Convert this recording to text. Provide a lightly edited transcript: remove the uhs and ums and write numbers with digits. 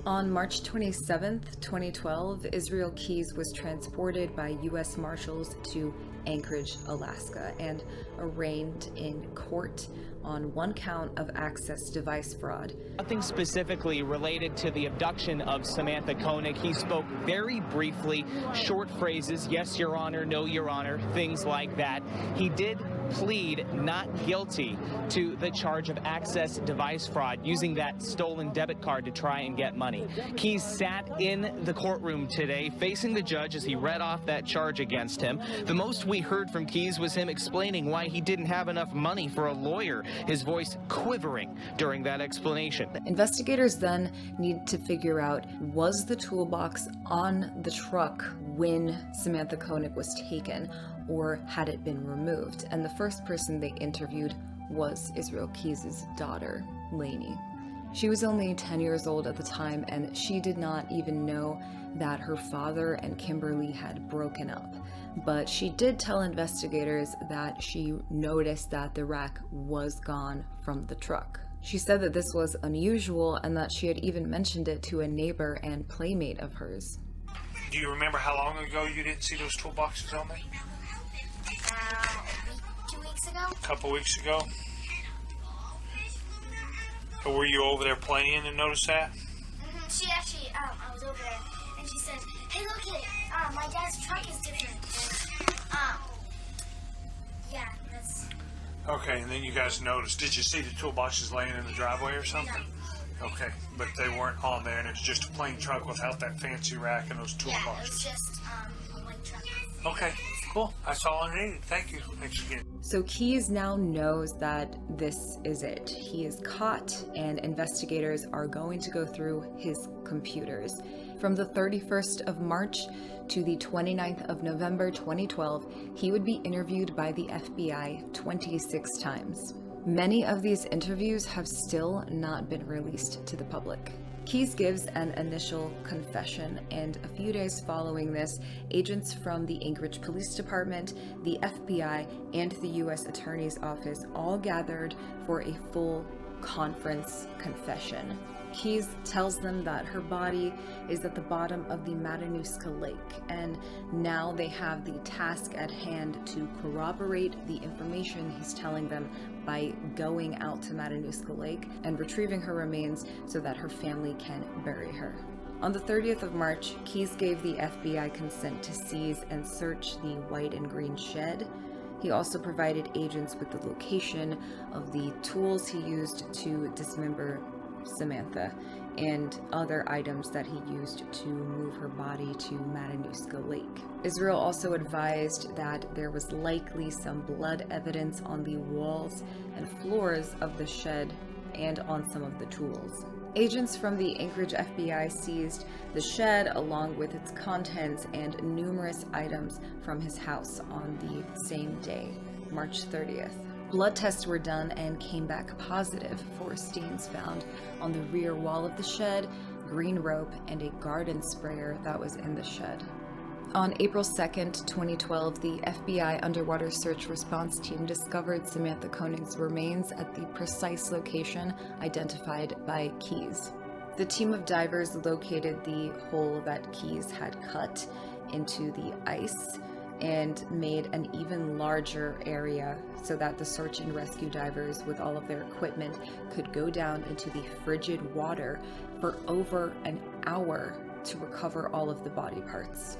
On March 27, 2012, Israel Keyes was transported by U.S. Marshals to Anchorage, Alaska, and arraigned in court on one count of access device fraud. Nothing specifically related to the abduction of Samantha Koenig. He spoke very briefly, short phrases, yes, Your Honor, no, Your Honor, things like that. He did plead not guilty to the charge of access device fraud, using that stolen debit card to try and get money. Keyes sat in the courtroom today facing the judge as he read off that charge against him. The most we heard from Keyes was him explaining why he didn't have enough money for a lawyer, his voice quivering during that explanation. Investigators then need to figure out, was the toolbox on the truck when Samantha Koenig was taken, or had it been removed? And the first person they interviewed was Israel Keyes' daughter, Lainey. She was only 10 years old at the time, and she did not even know that her father and Kimberly had broken up. But she did tell investigators that she noticed that the rack was gone from the truck. She said that this was unusual and that she had even mentioned it to a neighbor and playmate of hers. Do you remember how long ago you didn't see those toolboxes on there? 2 weeks ago. A couple weeks ago? Or were you over there playing and noticed that? She actually, I was over there, and she said, "Hey, look at it. My dad's truck is different." Yeah, that's... Okay, and then you guys noticed. Did you see the toolboxes laying in the driveway or something? No. Okay, but they weren't on there, and it's just a plain truck without that fancy rack and those toolboxes. Yeah, it was just a white truck. Okay, cool. That's all I needed. Thank you. Thanks again. So Keyes now knows that this is it. He is caught, and investigators are going to go through his computers. From the 31st of March to the 29th of November 2012, he would be interviewed by the FBI 26 times. Many of these interviews have still not been released to the public. Keyes gives an initial confession, and a few days following this, agents from the Anchorage Police Department, the FBI, and the U.S. Attorney's Office all gathered for a full conference confession. Keyes tells them that her body is at the bottom of the Matanuska Lake, and now they have the task at hand to corroborate the information he's telling them by going out to Matanuska Lake and retrieving her remains so that her family can bury her. On the 30th of March, Keyes gave the FBI consent to seize and search the white and green shed. He also provided agents with the location of the tools he used to dismember Samantha and other items that he used to move her body to Matanuska Lake. Israel also advised that there was likely some blood evidence on the walls and floors of the shed and on some of the tools. Agents from the Anchorage FBI seized the shed along with its contents and numerous items from his house on the same day, March 30th. Blood tests were done and came back positive for stains found on the rear wall of the shed, green rope, and a garden sprayer that was in the shed. On April 2nd, 2012, the FBI Underwater Search Response Team discovered Samantha Koenig's remains at the precise location identified by Keyes. The team of divers located the hole that Keyes had cut into the ice and made an even larger area so that the search and rescue divers with all of their equipment could go down into the frigid water for over an hour to recover all of the body parts.